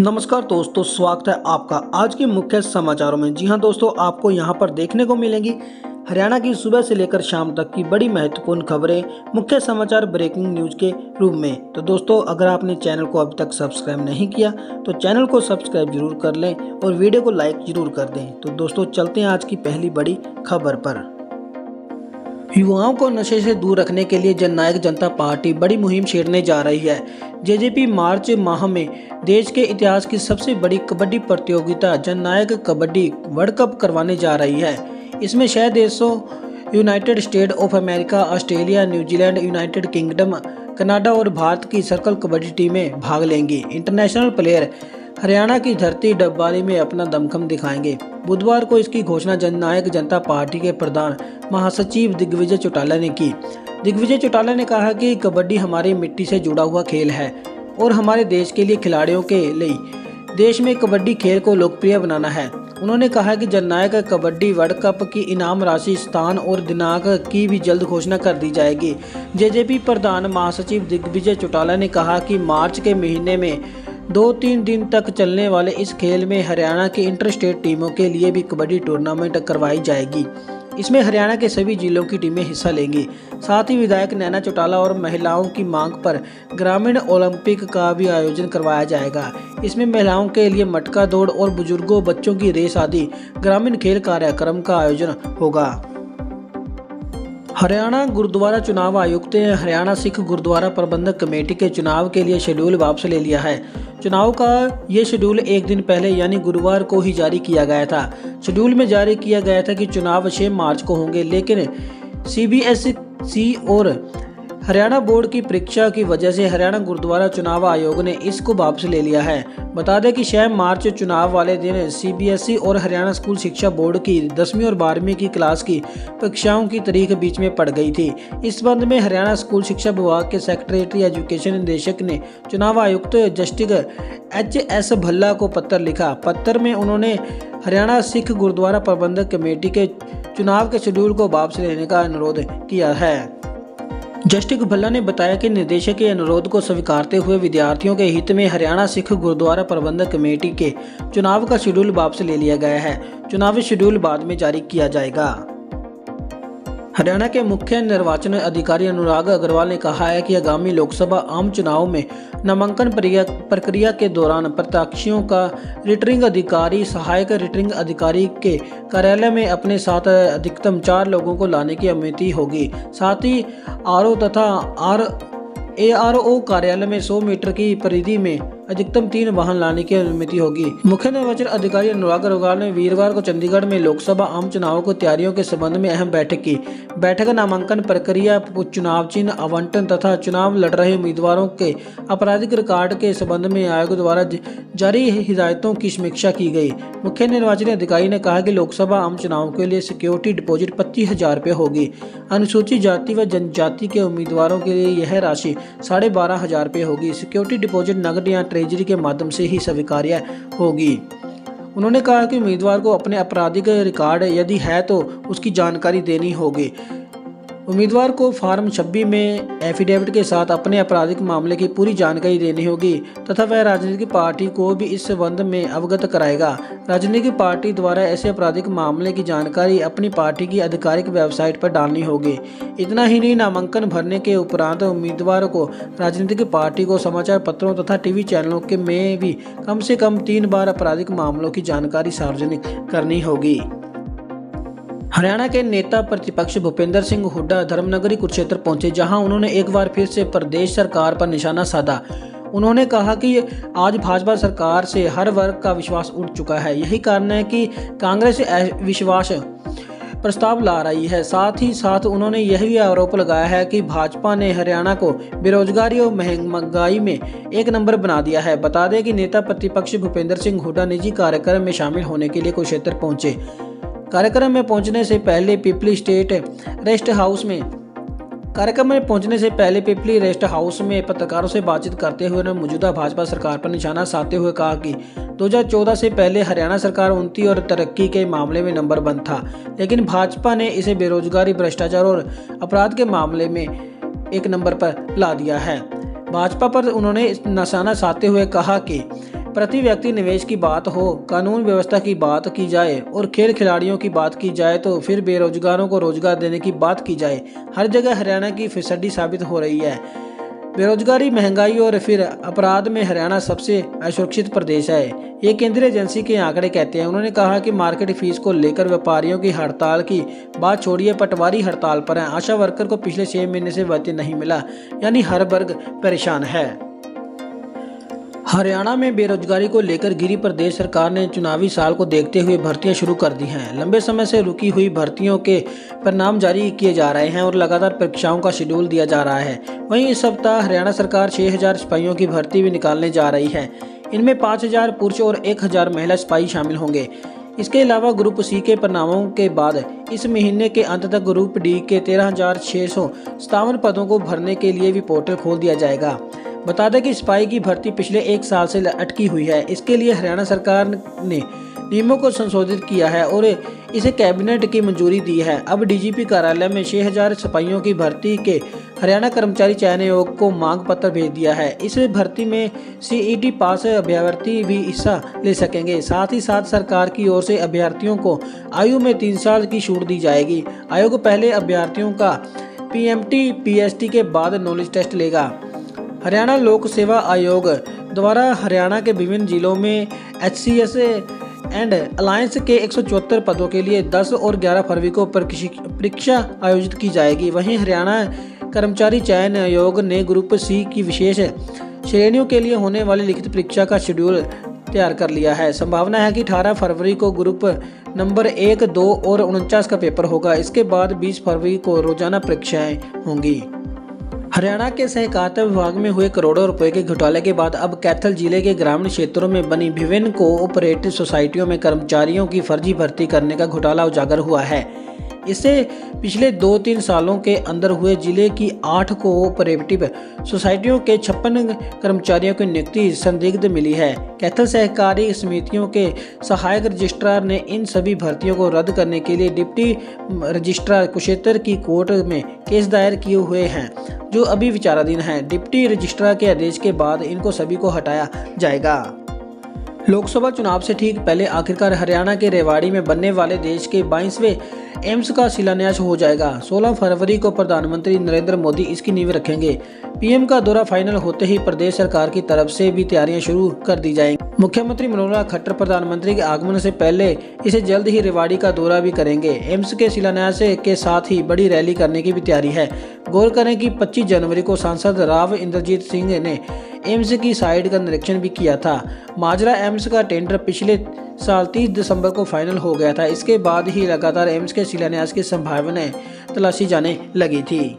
नमस्कार दोस्तों, स्वागत है आपका आज के मुख्य समाचारों में। जी हां दोस्तों, आपको यहां पर देखने को मिलेंगी हरियाणा की सुबह से लेकर शाम तक की बड़ी महत्वपूर्ण खबरें, मुख्य समाचार ब्रेकिंग न्यूज के रूप में। तो दोस्तों, अगर आपने चैनल को अभी तक सब्सक्राइब नहीं किया तो चैनल को सब्सक्राइब जरूर कर लें और वीडियो को लाइक जरूर कर दें। तो दोस्तों, चलते हैं आज की पहली बड़ी खबर पर। युवाओं को नशे से दूर रखने के लिए जननायक जनता पार्टी बड़ी मुहिम छेड़ने जा रही है। जेजेपी मार्च माह में देश के इतिहास की सबसे बड़ी कबड्डी प्रतियोगिता जननायक कबड्डी वर्ल्ड कप करवाने जा रही है। इसमें 6 देशों United state of America, Australia, New Zealand, United kingdom, Canada और भारत की सर्कल कबड्डी टीमें भाग लेंगी। इंटरनेशनल प्लेयर हरियाणा की धरती डब्बाली में अपना दमखम दिखाएंगे। बुधवार को इसकी घोषणा जननायक जनता पार्टी के प्रधान महासचिव दिग्विजय चौटाला ने की। दिग्विजय चौटाला ने कहा कि कबड्डी हमारी मिट्टी से जुड़ा हुआ खेल है और हमारे देश के लिए खिलाड़ियों के लिए देश में कबड्डी खेल को लोकप्रिय बनाना है। उन्होंने कहा कि जननायक कबड्डी वर्ल्ड कप की इनाम राशि, स्थान और दिनांक की भी जल्द घोषणा कर दी जाएगी। जेजेपी प्रधान महासचिव दिग्विजय चौटाला ने कहा कि मार्च के महीने में 2-3 दिन तक चलने वाले इस खेल में हरियाणा की इंटर स्टेट टीमों के लिए भी कबड्डी टूर्नामेंट करवाई जाएगी। इसमें हरियाणा के सभी जिलों की टीमें हिस्सा लेंगी। साथ ही विधायक नैना चौटाला और महिलाओं की मांग पर ग्रामीण ओलंपिक का भी आयोजन करवाया जाएगा। इसमें महिलाओं के लिए मटका दौड़ और बुजुर्गों बच्चों की रेस आदि ग्रामीण खेल कार्यक्रम का आयोजन होगा। हरियाणा गुरुद्वारा चुनाव आयुक्त ने हरियाणा सिख गुरुद्वारा प्रबंधक कमेटी के चुनाव के लिए शेड्यूल वापस ले लिया है। चुनाव का ये शेड्यूल एक दिन पहले यानी गुरुवार को ही जारी किया गया था। शेड्यूल में जारी किया गया था कि चुनाव 6 मार्च को होंगे, लेकिन सीबीएसई और हरियाणा बोर्ड की परीक्षा की वजह से हरियाणा गुरुद्वारा चुनाव आयोग ने इसको वापस ले लिया है। बता दें कि 6 मार्च चुनाव वाले दिन सीबीएसई और हरियाणा स्कूल शिक्षा बोर्ड की 10वीं और 12वीं की क्लास की परीक्षाओं की तारीख बीच में पड़ गई थी। इस संबंध में हरियाणा स्कूल शिक्षा विभाग के सेक्रेटरी एजुकेशन निदेशक ने चुनाव आयुक्त जस्टिस HS भल्ला को पत्र लिखा। पत्र में उन्होंने हरियाणा सिख गुरुद्वारा प्रबंधक कमेटी के चुनाव के शेड्यूल को वापस लेने का अनुरोध किया है। जस्टिस भल्ला ने बताया कि निदेशक के अनुरोध को स्वीकारते हुए विद्यार्थियों के हित में हरियाणा सिख गुरुद्वारा प्रबंधक कमेटी के चुनाव का शेड्यूल वापस ले लिया गया है। चुनावी शेड्यूल बाद में जारी किया जाएगा। हरियाणा के मुख्य निर्वाचन अधिकारी अनुराग अग्रवाल ने कहा है कि आगामी लोकसभा आम चुनाव में नामांकन प्रक्रिया के दौरान प्रत्याशियों का रिटर्निंग अधिकारी, सहायक रिटर्निंग अधिकारी के कार्यालय में अपने साथ अधिकतम 4 लोगों को लाने की अनुमति होगी। साथ ही RO तथा ARO कार्यालय में 100 मीटर की परिधि में अधिकतम 3 वाहन लाने की अनुमति होगी। मुख्य निर्वाचन अधिकारी अनुराग अग्रवाल ने वीरवार को चंडीगढ़ में लोकसभा आम चुनाव की तैयारियों के संबंध में अहम बैठक की। बैठक नामांकन प्रक्रिया, चुनाव चिन्ह आवंटन तथा चुनाव लड़ रहे उम्मीदवारों के आपराधिक रिकॉर्ड के संबंध में आयोग द्वारा जारी हिदायतों की समीक्षा की गई। मुख्य निर्वाचन अधिकारी ने कहा कि लोकसभा आम चुनाव के लिए सिक्योरिटी डिपॉजिट 25,000 रुपये होगी। अनुसूचित जाति व जनजाति के उम्मीदवारों के लिए यह राशि 12,500 रुपये होगी। सिक्योरिटी डिपॉजिट नकद या ट्रेजरी के माध्यम से ही स्वीकार्य होगी। उन्होंने कहा कि उम्मीदवार को अपने आपराधिक रिकॉर्ड यदि है तो उसकी जानकारी देनी होगी। उम्मीदवार को फॉर्म 26 में एफिडेविट के साथ अपने आपराधिक मामले की पूरी जानकारी देनी होगी तथा वह राजनीतिक पार्टी को भी इस संबंध में अवगत कराएगा। राजनीतिक पार्टी द्वारा ऐसे आपराधिक मामले की जानकारी अपनी पार्टी की आधिकारिक वेबसाइट पर डालनी होगी। इतना ही नहीं, नामांकन भरने के उपरांत उम्मीदवार को राजनीतिक पार्टी को समाचार पत्रों तथा टीवी चैनलों के में भी कम से कम 3 बार आपराधिक मामलों की जानकारी सार्वजनिक करनी होगी। हरियाणा के नेता प्रतिपक्ष भूपेंद्र सिंह हुड्डा धर्मनगरी कुरुक्षेत्र पहुंचे, जहां उन्होंने एक बार फिर से प्रदेश सरकार पर निशाना साधा। उन्होंने कहा कि आज भाजपा सरकार से हर वर्ग का विश्वास उठ चुका है। यही कारण है कि कांग्रेस विश्वास प्रस्ताव ला रही है। साथ ही साथ उन्होंने यह भी आरोप लगाया है कि भाजपा ने हरियाणा को बेरोजगारी और महंगाई में 1 नंबर बना दिया है। बता दें कि नेता प्रतिपक्ष भूपेंद्र सिंह हुड्डा निजी कार्यक्रम में शामिल होने के लिए कुरुक्षेत्र पहुंचे। कार्यक्रम में पहुंचने से पहले पिपली रेस्ट हाउस में पत्रकारों से बातचीत करते हुए उन्होंने मौजूदा भाजपा सरकार पर निशाना साधते हुए कहा कि 2014 से पहले हरियाणा सरकार उन्नति और तरक्की के मामले में नंबर 1 था, लेकिन भाजपा ने इसे बेरोजगारी, भ्रष्टाचार और अपराध के मामले में 1 नंबर पर ला दिया है। भाजपा पर उन्होंने निशाना साधते हुए कहा कि प्रति व्यक्ति निवेश की बात हो, कानून व्यवस्था की बात की जाए और खेल खिलाड़ियों की बात की जाए तो फिर बेरोजगारों को रोजगार देने की बात की जाए, हर जगह हरियाणा की फिसड्डी साबित हो रही है। बेरोजगारी, महंगाई और फिर अपराध में हरियाणा सबसे असुरक्षित प्रदेश है, ये केंद्रीय एजेंसी के आंकड़े कहते हैं। उन्होंने कहा कि मार्केट फीस को लेकर व्यापारियों की हड़ताल की बात छोड़िए, पटवारी हड़ताल पर हैं। आशा वर्कर को पिछले 6 महीने से वेतन नहीं मिला, यानी हर वर्ग परेशान है। हरियाणा में बेरोजगारी को लेकर गिरी प्रदेश सरकार ने चुनावी साल को देखते हुए भर्तियां शुरू कर दी हैं। लंबे समय से रुकी हुई भर्तियों के परिणाम जारी किए जा रहे हैं और लगातार परीक्षाओं का शेड्यूल दिया जा रहा है। वहीं इस सप्ताह हरियाणा सरकार 6000 सिपाहियों की भर्ती भी निकालने जा रही है। इनमें 5000 पुरुष और 1000 महिला सिपाही शामिल होंगे। इसके अलावा ग्रुप सी के परिणामों के बाद इस महीने के अंत तक ग्रुप डी के 13,657 पदों को भरने के लिए भी पोर्टल खोल दिया जाएगा। बता दें कि सिपाही की भर्ती पिछले 1 साल से अटकी हुई है। इसके लिए हरियाणा सरकार ने नियमों को संशोधित किया है और इसे कैबिनेट की मंजूरी दी है। अब डीजीपी कार्यालय में 6000 सिपाहियों की भर्ती के हरियाणा कर्मचारी चयन आयोग को मांग पत्र भेज दिया है। इस भर्ती में सीईटी पास अभ्यर्थी भी हिस्सा ले सकेंगे। साथ ही साथ सरकार की ओर से अभ्यर्थियों को आयु में 3 साल की छूट दी जाएगी। आयोग पहले अभ्यर्थियों का पीएमटी पीएसटी के बाद नॉलेज टेस्ट लेगा। हरियाणा लोक सेवा आयोग द्वारा हरियाणा के विभिन्न जिलों में HCS एंड अलायंस के 174 पदों के लिए 10 और 11 फरवरी को परीक्षा आयोजित की जाएगी। वहीं हरियाणा कर्मचारी चयन आयोग ने ग्रुप सी की विशेष श्रेणियों के लिए होने वाली लिखित परीक्षा का शेड्यूल तैयार कर लिया है। संभावना है कि 18 फरवरी को ग्रुप नंबर 1, 2 और 49 का पेपर होगा। इसके बाद 20 फरवरी को रोजाना परीक्षाएं होंगी। हरियाणा के सहकारिता विभाग में हुए करोड़ों रुपए के घोटाले के बाद अब कैथल जिले के ग्रामीण क्षेत्रों में बनी विभिन्न कोऑपरेटिव सोसाइटियों में कर्मचारियों की फर्जी भर्ती करने का घोटाला उजागर हुआ है। इससे पिछले 2-3 सालों के अंदर हुए जिले की 8 कोऑपरेटिव सोसाइटियों के 56 कर्मचारियों की नियुक्ति संदिग्ध मिली है। कैथल सहकारी समितियों के सहायक रजिस्ट्रार ने इन सभी भर्तियों को रद्द करने के लिए डिप्टी रजिस्ट्रार कुरुक्षेत्र की कोर्ट में केस दायर किए हुए हैं, जो अभी विचाराधीन है। डिप्टी रजिस्ट्रार के आदेश के बाद इनको सभी को हटाया जाएगा। लोकसभा चुनाव से ठीक पहले आखिरकार हरियाणा के रेवाड़ी में बनने वाले देश के 22वें एम्स का शिलान्यास हो जाएगा। 16 फरवरी को प्रधानमंत्री नरेंद्र मोदी इसकी नींव रखेंगे। पीएम का दौरा फाइनल होते ही प्रदेश सरकार की तरफ से भी तैयारियां शुरू कर दी जाएंगी। मुख्यमंत्री मनोहर खट्टर प्रधानमंत्री के आगमन से पहले इसे जल्द ही रेवाड़ी का दौरा भी करेंगे। एम्स के शिलान्यास के साथ ही बड़ी रैली करने की भी तैयारी है। गौर करें कि 25 जनवरी को सांसद राव इंद्रजीत सिंह ने एम्स की साइट का निरीक्षण भी किया था। माजरा एम्स का टेंडर पिछले साल 30 दिसंबर को फाइनल हो गया था। इसके बाद ही लगातार एम्स के शिलान्यास की संभावनाएं तलाशी जाने लगी थी।